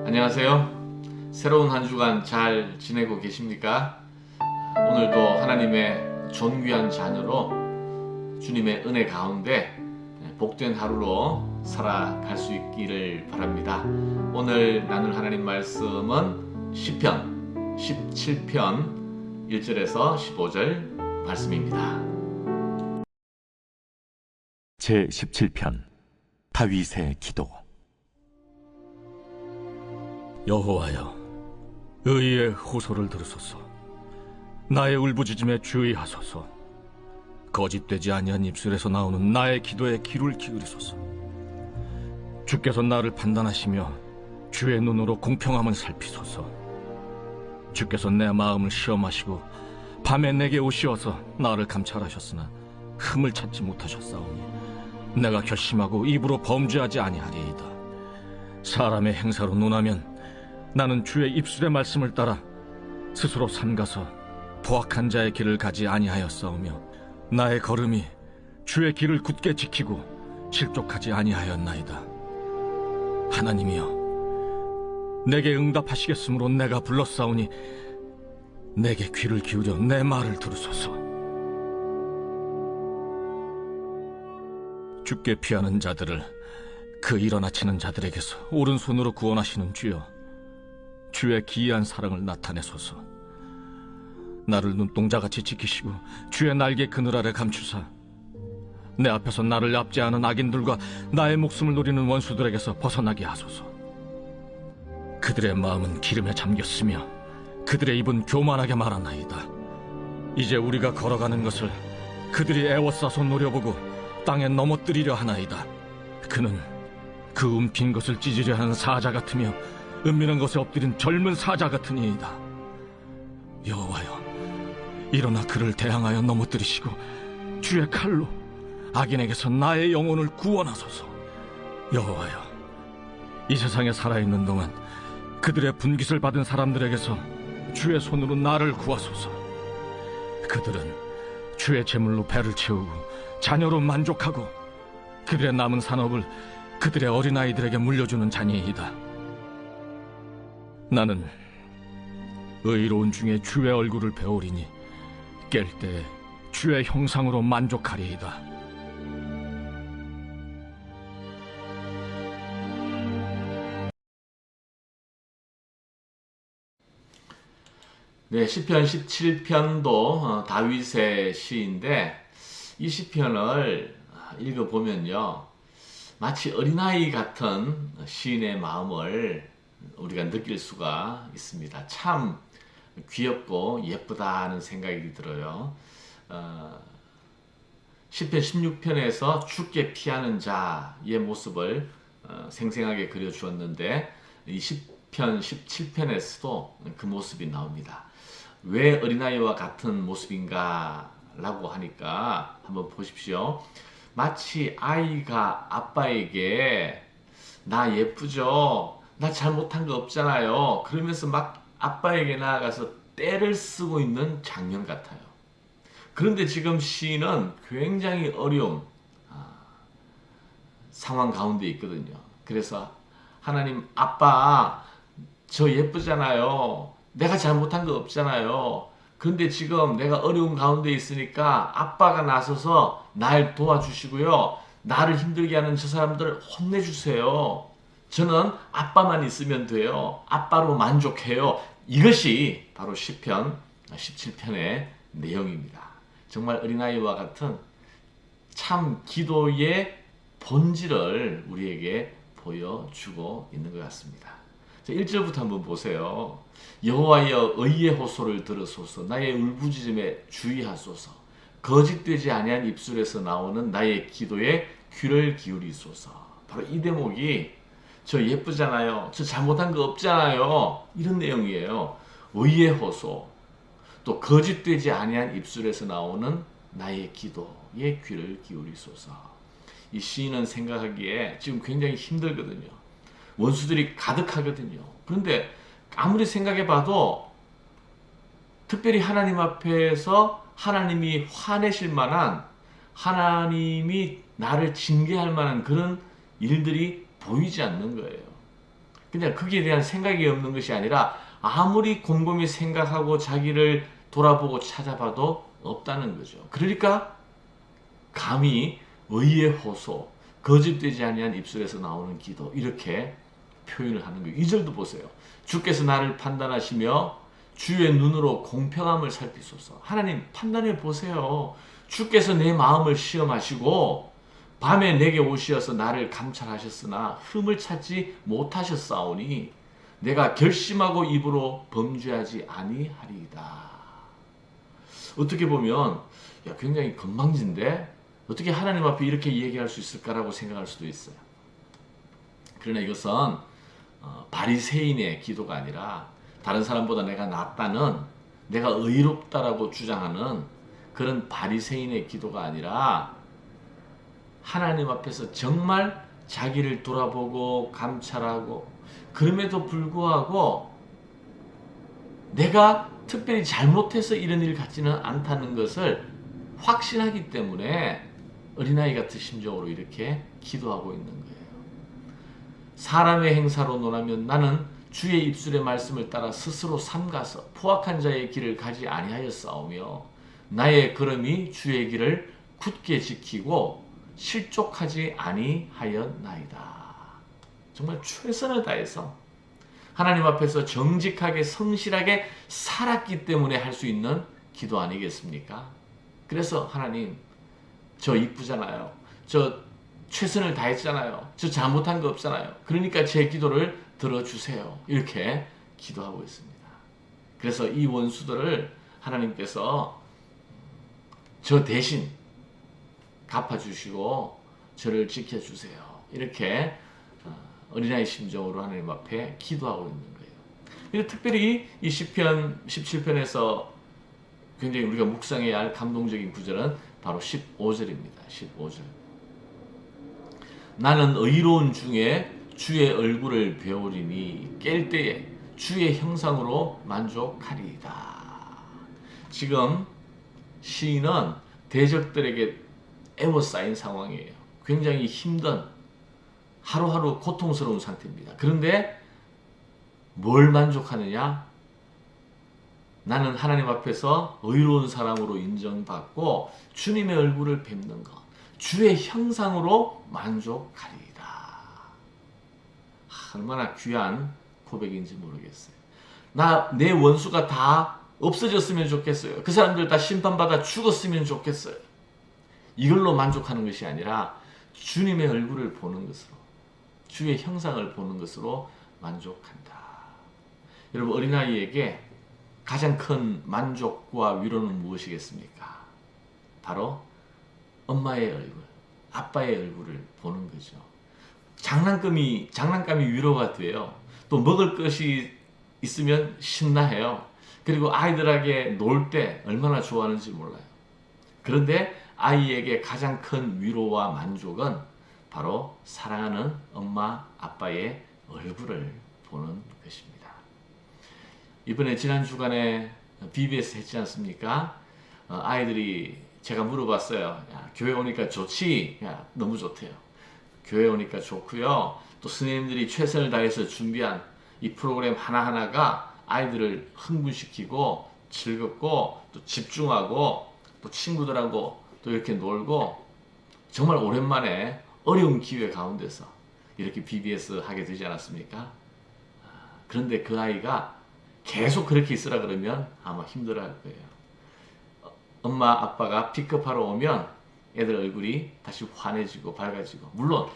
안녕하세요. 새로운 한 주간 잘 지내고 계십니까? 오늘도 하나님의 존귀한 자녀로 주님의 은혜 가운데 복된 하루로 살아갈 수 있기를 바랍니다. 오늘 나눌 하나님 말씀은 시편 17편 1절에서 15절 말씀입니다. 제17편 다윗의 기도. 여호와여, 의의 호소를 들으소서. 나의 울부짖음에 주의하소서. 거짓되지 아니한 입술에서 나오는 나의 기도에 귀를 기울이소서. 주께서 나를 판단하시며 주의 눈으로 공평함을 살피소서. 주께서 내 마음을 시험하시고 밤에 내게 오시어서 나를 감찰하셨으나 흠을 찾지 못하셨사오니 내가 결심하고 입으로 범죄하지 아니하리이다. 사람의 행사로 논하면 나는 주의 입술의 말씀을 따라 스스로 삼가서 포악한 자의 길을 가지 아니하였사오며 나의 걸음이 주의 길을 굳게 지키고 실족하지 아니하였나이다. 하나님이여, 내게 응답하시겠으므로 내가 불렀사오니 내게 귀를 기울여 내 말을 들으소서. 주께 피하는 자들을 그 일어나치는 자들에게서 오른손으로 구원하시는 주여, 주의 기이한 사랑을 나타내소서. 나를 눈동자같이 지키시고 주의 날개 그늘 아래 감추사 내 앞에서 나를 압제하는 악인들과 나의 목숨을 노리는 원수들에게서 벗어나게 하소서. 그들의 마음은 기름에 잠겼으며 그들의 입은 교만하게 말하나이다. 이제 우리가 걸어가는 것을 그들이 애워싸서 노려보고 땅에 넘어뜨리려 하나이다. 그는 그 움킨 것을 찢으려 하는 사자 같으며 은밀한 것에 엎드린 젊은 사자 같으니이다. 여호와여, 일어나 그를 대항하여 넘어뜨리시고 주의 칼로 악인에게서 나의 영혼을 구원하소서. 여호와여, 이 세상에 살아있는 동안 그들의 분깃을 받은 사람들에게서 주의 손으로 나를 구하소서. 그들은 주의 제물로 배를 채우고 자녀로 만족하고 그들의 남은 산업을 그들의 어린아이들에게 물려주는 자니이다. 나는 의로운 중에 주의 얼굴을 배우리니 깰 때 주의 형상으로 만족하리이다. 네, 시편 17편도 다윗의 시인데 이 시편을 읽어보면요, 마치 어린아이 같은 시인의 마음을 우리가 느낄 수가 있습니다. 참 귀엽고 예쁘다는 생각이 들어요. 시편 16편에서 주께 피하는 자의 모습을 생생하게 그려주었는데 이 시편 17편에서도 그 모습이 나옵니다. 왜 어린아이와 같은 모습인가 라고 하니까 한번 보십시오. 마치 아이가 아빠에게 나 예쁘죠? 나 잘못한 거 없잖아요. 그러면서 막 아빠에게 나아가서 떼를 쓰고 있는 장면 같아요. 그런데 지금 시인은 굉장히 어려운 상황 가운데 있거든요. 그래서 하나님, 아빠 저 예쁘잖아요. 내가 잘못한 거 없잖아요. 그런데 지금 내가 어려운 가운데 있으니까 아빠가 나서서 날 도와주시고요. 나를 힘들게 하는 저 사람들 혼내주세요. 저는 아빠만 있으면 돼요. 아빠로 만족해요. 이것이 바로 시편 17편의 내용입니다. 정말 어린아이와 같은 참 기도의 본질을 우리에게 보여주고 있는 것 같습니다. 자, 1절부터 한번 보세요. 여호와여, 의의 호소를 들으소서. 나의 울부짖음에 주의하소서. 거짓되지 아니한 입술에서 나오는 나의 기도에 귀를 기울이소서. 바로 이 대목이 저 예쁘잖아요. 저 잘못한 거 없잖아요. 이런 내용이에요. 의의 호소, 또 거짓되지 아니한 입술에서 나오는 나의 기도에 귀를 기울이소서. 이 시인은 생각하기에 지금 굉장히 힘들거든요. 원수들이 가득하거든요. 그런데 아무리 생각해봐도 특별히 하나님 앞에서 하나님이 화내실 만한, 하나님이 나를 징계할 만한 그런 일들이 보이지 않는 거예요. 그냥 거기에 대한 생각이 없는 것이 아니라 아무리 곰곰이 생각하고 자기를 돌아보고 찾아봐도 없다는 거죠. 그러니까 감히 의의 호소, 거짓되지 아니한 입술에서 나오는 기도, 이렇게 표현을 하는 거예요. 2절도 보세요. 주께서 나를 판단하시며 주의 눈으로 공평함을 살피소서. 하나님 판단해 보세요. 주께서 내 마음을 시험하시고 밤에 내게 오시어서 나를 감찰하셨으나 흠을 찾지 못하셨사오니 내가 결심하고 입으로 범죄하지 아니하리이다. 어떻게 보면 굉장히 건방진데 어떻게 하나님 앞에 이렇게 얘기할 수 있을까라고 생각할 수도 있어요. 그러나 이것은 바리새인의 기도가 아니라 다른 사람보다 내가 낫다는, 내가 의롭다라고 주장하는 그런 바리새인의 기도가 아니라 하나님 앞에서 정말 자기를 돌아보고 감찰하고, 그럼에도 불구하고 내가 특별히 잘못해서 이런 일 같지는 않다는 것을 확신하기 때문에 어린아이 같은 심정으로 이렇게 기도하고 있는 거예요. 사람의 행사로 논하면 나는 주의 입술의 말씀을 따라 스스로 삼가서 포악한 자의 길을 가지 아니하였사오며 나의 걸음이 주의 길을 굳게 지키고 실족하지 아니하였나이다. 정말 최선을 다해서 하나님 앞에서 정직하게 성실하게 살았기 때문에 할 수 있는 기도 아니겠습니까? 그래서 하나님, 저 이쁘잖아요. 저 최선을 다했잖아요. 저 잘못한 거 없잖아요. 그러니까 제 기도를 들어주세요. 이렇게 기도하고 있습니다. 그래서 이 원수들을 하나님께서 저 대신 갚아주시고 저를 지켜주세요. 이렇게 어린아이 심정으로 하나님 앞에 기도하고 있는 거예요. 특별히 이 시편 17편에서 굉장히 우리가 묵상해야 할 감동적인 구절은 바로 15절입니다. 15절. 나는 의로운 중에 주의 얼굴을 배우리니 깰 때에 주의 형상으로 만족하리이다. 지금 시인은 대적들에게 애워싸인 상황이에요. 굉장히 힘든, 하루하루 고통스러운 상태입니다. 그런데 뭘 만족하느냐? 나는 하나님 앞에서 의로운 사람으로 인정받고 주님의 얼굴을 뵙는 것, 주의 형상으로 만족하리이다. 얼마나 귀한 고백인지 모르겠어요. 내 원수가 다 없어졌으면 좋겠어요. 그 사람들 다 심판받아 죽었으면 좋겠어요. 이걸로 만족하는 것이 아니라 주님의 얼굴을 보는 것으로, 주의 형상을 보는 것으로 만족한다. 여러분, 어린아이에게 가장 큰 만족과 위로는 무엇이겠습니까? 바로 엄마의 얼굴, 아빠의 얼굴을 보는 거죠. 장난감이 위로가 돼요. 또 먹을 것이 있으면 신나해요. 그리고 아이들에게 놀 때 얼마나 좋아하는지 몰라요. 그런데 아이에게 가장 큰 위로와 만족은 바로 사랑하는 엄마, 아빠의 얼굴을 보는 것입니다. 이번에 지난 주간에 BBS 했지 않습니까? 아이들이 제가 물어봤어요. 야, 교회 오니까 좋지? 야, 너무 좋대요. 교회 오니까 좋고요. 또 선생님들이 최선을 다해서 준비한 이 프로그램 하나하나가 아이들을 흥분시키고 즐겁고 또 집중하고 또 친구들하고 또 이렇게 놀고 정말 오랜만에 어려운 기회 가운데서 이렇게 BBS 하게 되지 않았습니까? 그런데 그 아이가 계속 그렇게 있으라 그러면 아마 힘들어할 거예요. 엄마 아빠가 픽업하러 오면 애들 얼굴이 다시 환해지고 밝아지고, 물론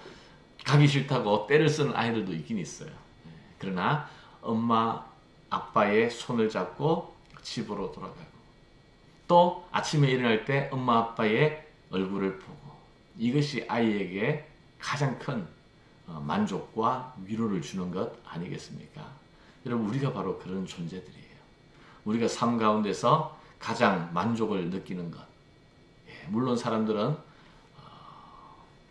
가기 싫다고 떼를 쓰는 아이들도 있긴 있어요. 그러나 엄마 아빠의 손을 잡고 집으로 돌아가고, 또 아침에 일어날 때 엄마 아빠의 얼굴을 보고, 이것이 아이에게 가장 큰 만족과 위로를 주는 것 아니겠습니까? 여러분, 우리가 바로 그런 존재들이에요. 우리가 삶 가운데서 가장 만족을 느끼는 것. 물론 사람들은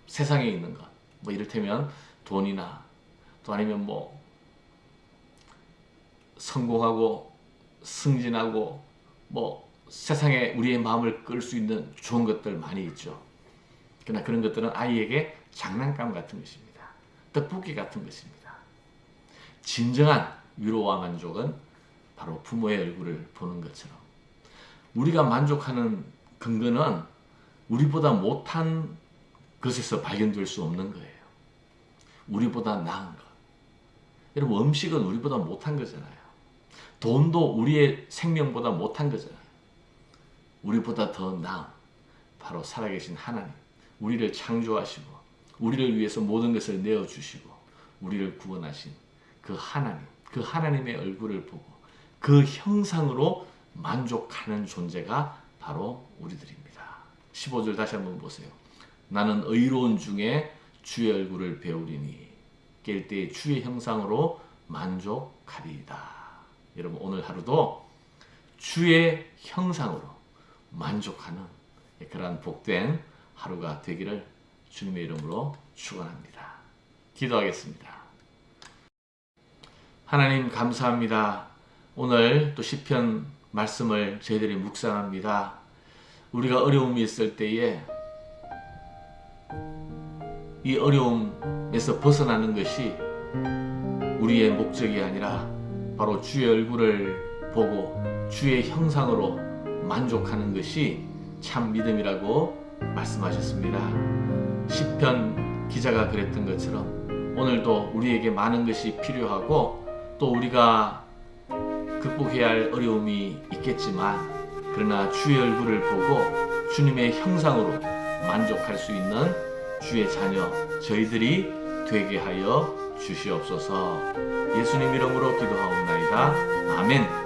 세상에 있는 것, 뭐 이를테면 돈이나 또 아니면 뭐 성공하고 승진하고 뭐 세상에 우리의 마음을 끌 수 있는 좋은 것들 많이 있죠. 그러나 그런 것들은 아이에게 장난감 같은 것입니다. 떡볶이 같은 것입니다. 진정한 위로와 만족은 바로 부모의 얼굴을 보는 것처럼 우리가 만족하는 근거는 우리보다 못한 것에서 발견될 수 없는 거예요. 우리보다 나은 것. 여러분, 음식은 우리보다 못한 거잖아요. 돈도 우리의 생명보다 못한 거잖아요. 우리보다 더 나은 바로 살아계신 하나님, 우리를 창조하시고 우리를 위해서 모든 것을 내어주시고 우리를 구원하신 그 하나님, 그 하나님의 얼굴을 보고 그 형상으로 만족하는 존재가 바로 우리들입니다. 15절 다시 한번 보세요. 나는 의로운 중에 주의 얼굴을 배우리니 깰 때 주의 형상으로 만족하리이다. 여러분, 오늘 하루도 주의 형상으로 만족하는 그러한 복된 하루가 되기를 주님의 이름으로 축원합니다. 기도하겠습니다. 하나님, 감사합니다. 오늘 또 시편 말씀을 저희들이 묵상합니다. 우리가 어려움이 있을 때에 이 어려움에서 벗어나는 것이 우리의 목적이 아니라 바로 주의 얼굴을 보고 주의 형상으로 만족하는 것이 참 믿음이라고 말씀하셨습니다. 시편 기자가 그랬던 것처럼 오늘도 우리에게 많은 것이 필요하고 또 우리가 극복해야 할 어려움이 있겠지만 그러나 주의 얼굴을 보고 주님의 형상으로 만족할 수 있는 주의 자녀 저희들이 되게 하여 주시옵소서. 예수님 이름으로 기도하옵나이다. 아멘.